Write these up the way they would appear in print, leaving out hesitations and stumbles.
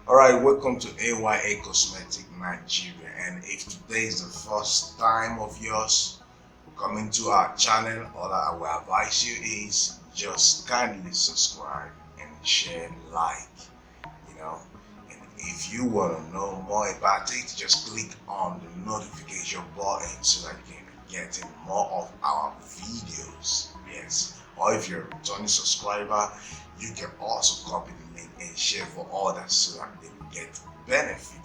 Alright, welcome to a.k.a. Cosmetic Nigeria, and if today is the first time of yours coming to our channel, all I will advise you is just kindly subscribe and share and like, you know. And if you want to know more about it, just click on the notification button so that you can be getting more of our videos. Yes. Or if you're a returning subscriber, you can also copy the link and share for others so that they will get benefit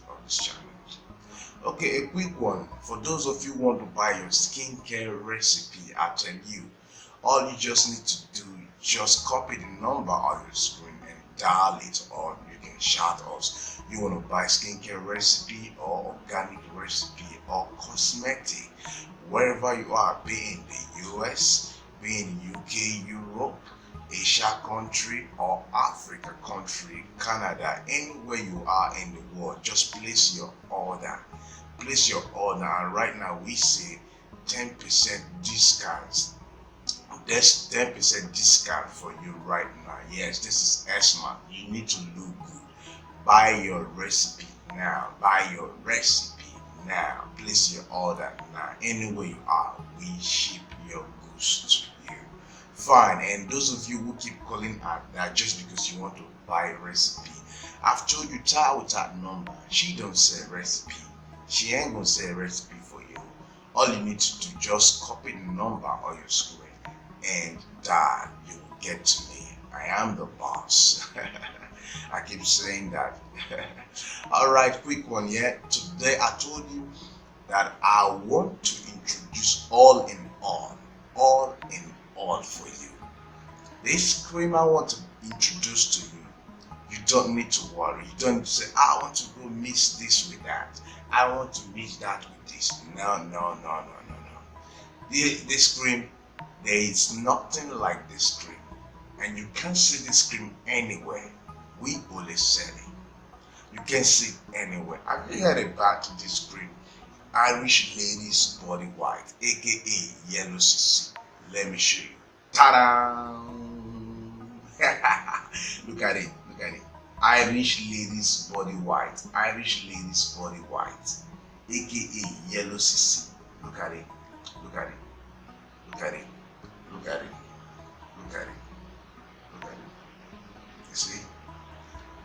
of this channel. Okay, a quick one. For those of you who want to buy your skincare recipe, I tell you, all you just need to do is just copy the number on your screen and dial it, or you can shout us. You want to buy skincare recipe or organic recipe or cosmetic, wherever you are, be in the US, be in UK, Europe, Asia country or Africa country, Canada, anywhere you are in the world, just place your order. Place your order, and right now we say 10% discounts. There's 10% discount for you right now. Yes, this is Esma. You need to look good. Buy your recipe now. Buy your recipe now. Place your order now. Anywhere you are, we ship your goods to you. Fine. And those of you who keep calling at that just because you want to buy a recipe, I've told you, try with that number. She don't sell recipe. She ain't gonna say a recipe for you. All you need to do, just copy the number on your screen and dial. You will get to me. I am the boss. I keep saying that. Alright, quick one. Yeah, today I told you that I want to introduce all in all for you. This cream I want to introduce to you, you don't need to worry. You don't need to say, I want to go mix this with that. I want to mix that with this. No. This cream, there is nothing like this cream. And you can't see this cream anywhere. We only sell it. You can see it anywhere. Have you heard about this cream? Irish Ladies Body White, a.k.a. Yellow SISI. Let me show you. Ta-da! Look at it. Irish Ladies Body White, Irish Ladies Body White, a.k.a. Yellow SISI. Look at it. You see?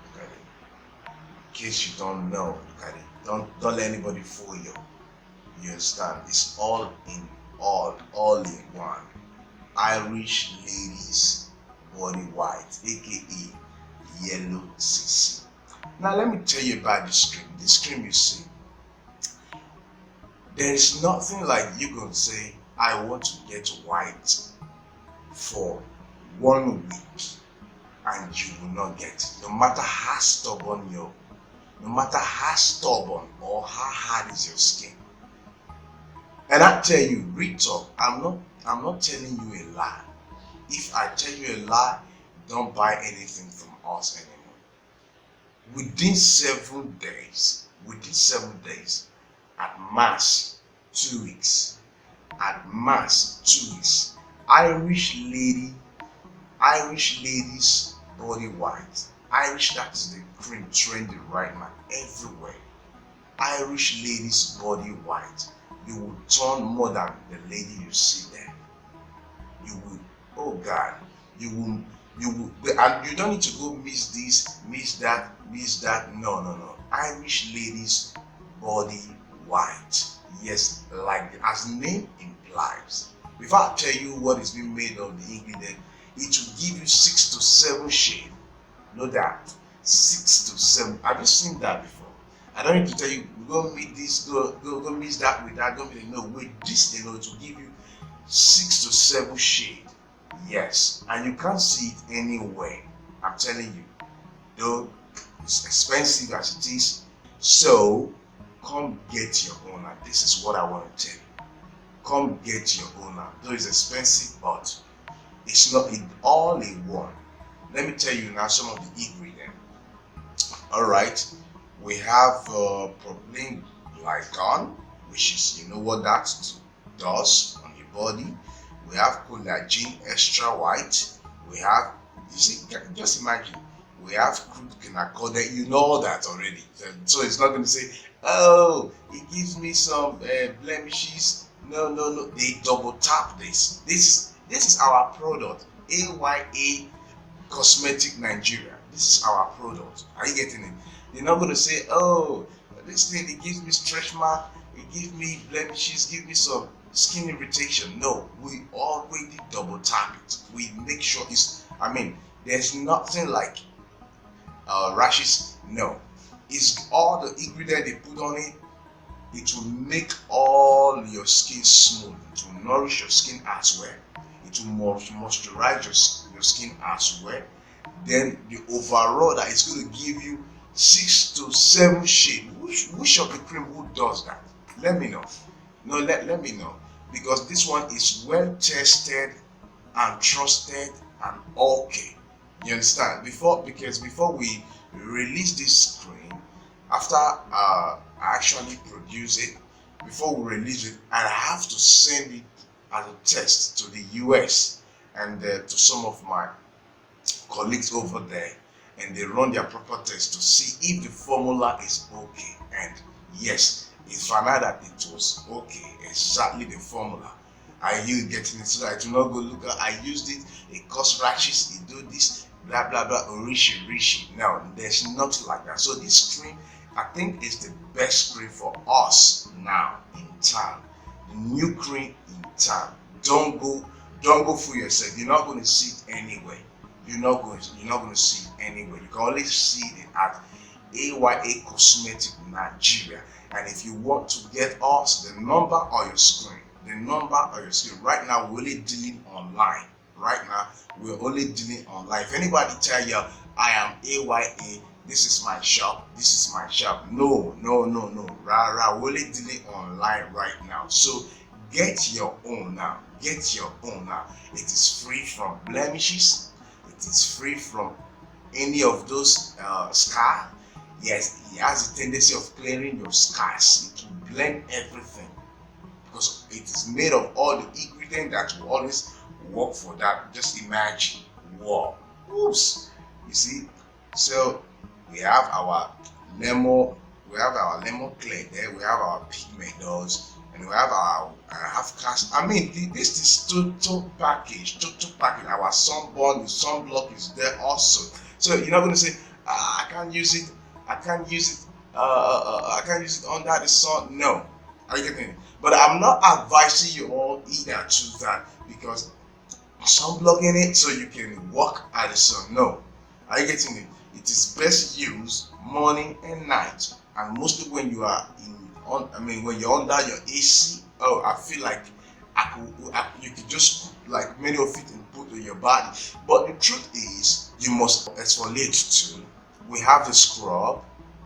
Look at it. In case you don't know, look at it. Don't let anybody fool you. You understand? It's all in one. Irish Ladies Body White, a.k.a. Yellow SISI. Now let me tell you about this cream. This cream, you see, there is nothing like you gonna say, I want to get white for 1 week and you will not get it. No matter how stubborn or how hard is your skin. And I tell you, real talk, I'm not telling you a lie. If I tell you a lie, don't buy anything from us anymore. Within 7 days, at max 2 weeks, Irish Ladies Body White. Irish, that is the cream trendy right now everywhere. Irish Ladies Body White. You will turn more than the lady you see there. You will, oh God, you will, and you don't need to go miss this, miss that. No. Irish Ladies Body White. Yes, like as the name implies. Before I tell you what is being made of the ingredient, it will give you 6 to 7 shades. Know that. 6 to 7. Have you seen that before? I don't need to tell you, go meet this, go mix that with that. Don't really know. With this, it will give you 6 to 7 shades. Yes, and you can't see it anywhere. I'm telling you. Though it's expensive as it is, so come get your own. And this is what I want to tell you. Come get your own. Though it's expensive, but it's not all in one. Let me tell you now some of the ingredients. Alright, we have propylene glycol, which is, you know what that does on your body. We have collagen extra white. We have, you see, just imagine, We have crude quinacridone. You know all that already. So it's not going to say, oh, it gives me some blemishes. No, no, no. They double tap this. This is our product. A.k.a. Cosmetic Nigeria. This is our product. Are you getting it? They're not going to say, oh, this thing, it gives me stretch mark, it gives me blemishes, give me some skin irritation. No, we already double tap it. We make sure there's nothing like rashes. No, it's all the ingredient they put on it. It will make all your skin smooth. It will nourish your skin as well. It will moisturize your skin as well. Then the overall that is going to give you 6 to 7 shades. Which of the cream who does that? Let me know. No, let me know, because this one is well tested and trusted and okay. You understand? Because before we release this cream, after I actually produce it, before we release it, I have to send it as a test to the US and to some of my colleagues over there, and they run their proper test to see if the formula is okay. And yes, it found out that it was okay, exactly the formula. Are you getting it? So I do not go look at, I used it caused rashes, it do this, blah blah blah, rishi. No, there's nothing like that. So this cream, I think, is the best cream for us now in town. The new cream in town. Don't go for yourself. You're not going to see it anywhere. You're not going to see it anywhere. You can only see it at A.k.a. Cosmetic Nigeria. And if you want to get us, the number on your screen. Right now, we're only dealing online. If anybody tell you, I am A.k.a, this is my shop. No. We're only dealing online right now. So get your own now. It is free from blemishes. It is free from any of those scars. Yes, it has a tendency of clearing your scars. It will blend everything because it is made of all the ingredients that will always work for that. Just imagine. Wow. Oops. You see? So we have our lemon clear there. We have our pigmentos. And we have our half cast. This is total package. Our sunblock is there also. So you're not going to say, I can't use it. I can't use it under the sun. No, are you getting it? But I'm not advising you all either to that, because sunblock in it so you can walk at the sun. No, are you getting it? It is best used morning and night, and mostly when you are when you're under your AC. Oh, I feel like you could just like many of it and put in your body. But the truth is, you must exfoliate too. We have the scrub.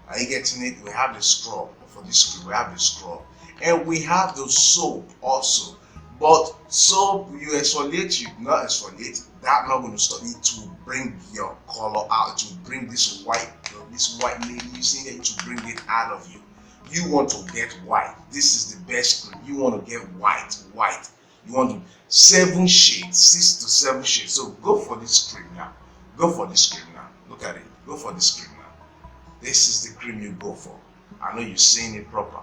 Are you getting it? We have the scrub for this cream. We have the scrub, and we have the soap also. But soap, you exfoliate, you not exfoliate. That's not going to stop you to bring your color out. To bring this white lady you see here, to bring it out of you. You want to get white. This is the best cream. You want to get white. You want to 7 shades, 6 to 7 shades. So go for this cream now. Look at it. Go for this cream now. This is the cream you go for. I know you're saying it proper.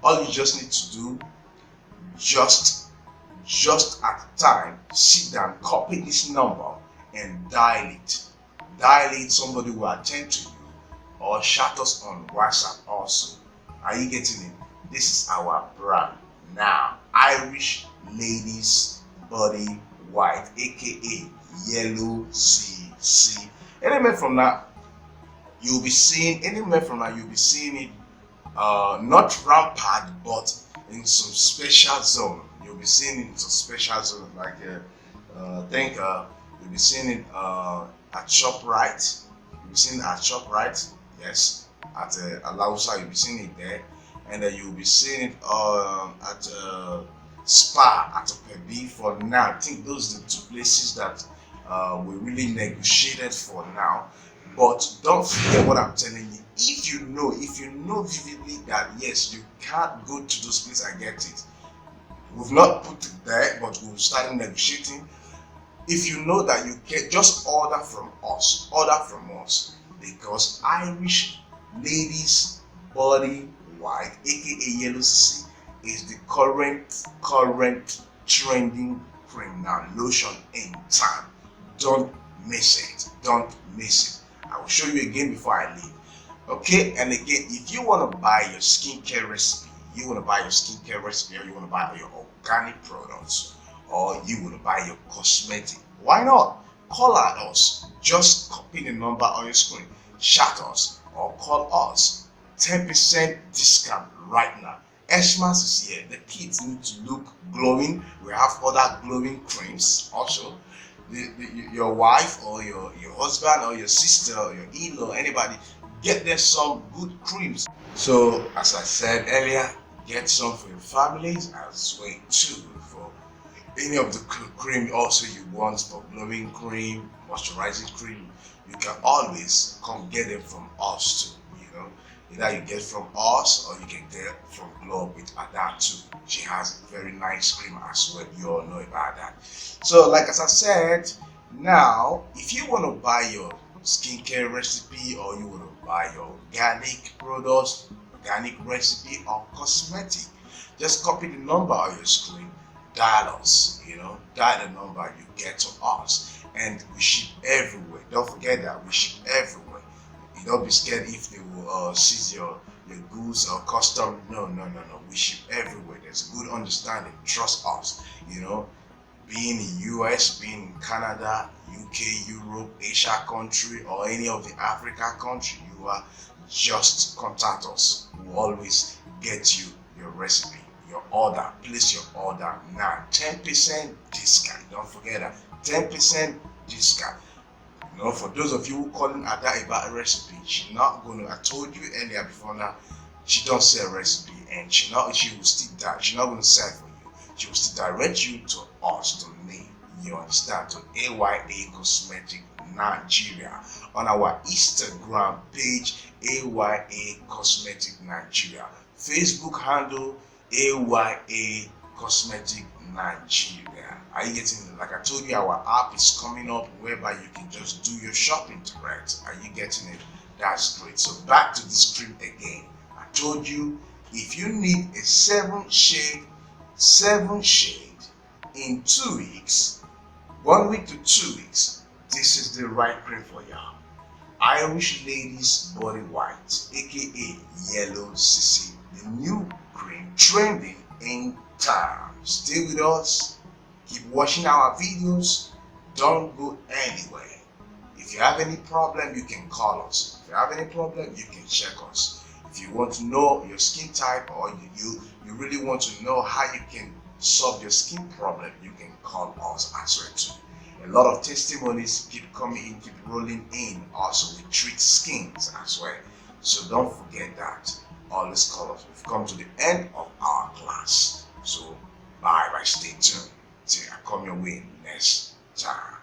All you just need to do, just at the time, sit down, copy this number and dial it. Somebody will attend to you, or chat us on WhatsApp also. Are you getting it? This is our brand now. Irish Ladies Body White, aka Yellow CC. Any minute from now, you'll be seeing it not rampant, but in some special zone. You'll be seeing it in some special zone, like I think you'll be seeing it at ShopRite. You'll be seeing it at ShopRite. Yes. At Alausa, you'll be seeing it there, and then you'll be seeing it at Spa, at Pebi for now. I think those are the 2 places that we really negotiated for now. But don't forget what I'm telling you. If you know vividly that yes, you can't go to those places and get it, we've not put it there, but we've started negotiating. If you know that you can just order from us, because Irish ladies body white, aka yellow CC, is the current trending cream now, lotion in time. Don't miss it. Don't miss it. I will show you again before I leave. Okay, and again, if you want to buy your skincare recipe, or you want to buy your organic products, or you want to buy your cosmetic, why not? Call at us. Just copy the number on your screen, chat us, or call us. 10% discount right now. Xmas is here. The kids need to look glowing. We have other glowing creams also. Your wife or your husband or your sister or your in-law, anybody, get them some good creams. So as I said earlier, get some for your families as well too. For any of the cream also you want, for glowing cream, moisturizing cream, you can always come get them from us too. Either you get from us or you can get from Glow with Ada too. She has a very nice cream as well. You all know about that. So like as I said, now if you want to buy your skincare recipe, or you want to buy your organic products, organic recipe or cosmetic, just copy the number on your screen, dial us, dial the number, you get to us, and we ship everywhere. Don't forget that we ship everywhere. You don't be scared if they will seize your goods or custom. No. We ship everywhere. There's a good understanding. Trust us. Being in US, being in Canada, UK, Europe, Asia country, or any of the Africa country, you are just contact us. We'll always get you your recipe, your order. Place your order now. 10% discount. Don't forget that. 10% discount. For those of you who calling Ada about a recipe, she's not gonna. I told you earlier before now, she don't sell recipe, and she will still die. She's not gonna sell for you. She will still direct you to us, to me. You understand? To a.k.a. Cosmetic Nigeria on our Instagram page, a.k.a. Cosmetic Nigeria. Facebook handle a.k.a. Cosmetic Nigeria. Are you getting it? Like I told you, our app is coming up whereby you can just do your shopping direct. Are you getting it? That's great. So back to this cream again. I told you, if you need a 7 shade in 2 weeks, 1 week to 2 weeks, this is the right cream for y'all. Irish Ladies Body White, aka Yellow CC, the new cream trending in time. Stay with us. Keep watching our videos. Don't go anywhere. If you have any problem, you can call us. If you have any problem, you can check us. If you want to know your skin type, or you really want to know how you can solve your skin problem, you can call us as well too. A lot of testimonies keep coming in, keep rolling in. Also, we treat skins as well. So don't forget that. Always call us. We've come to the end of our class. So bye, stay tuned till I come your way next time.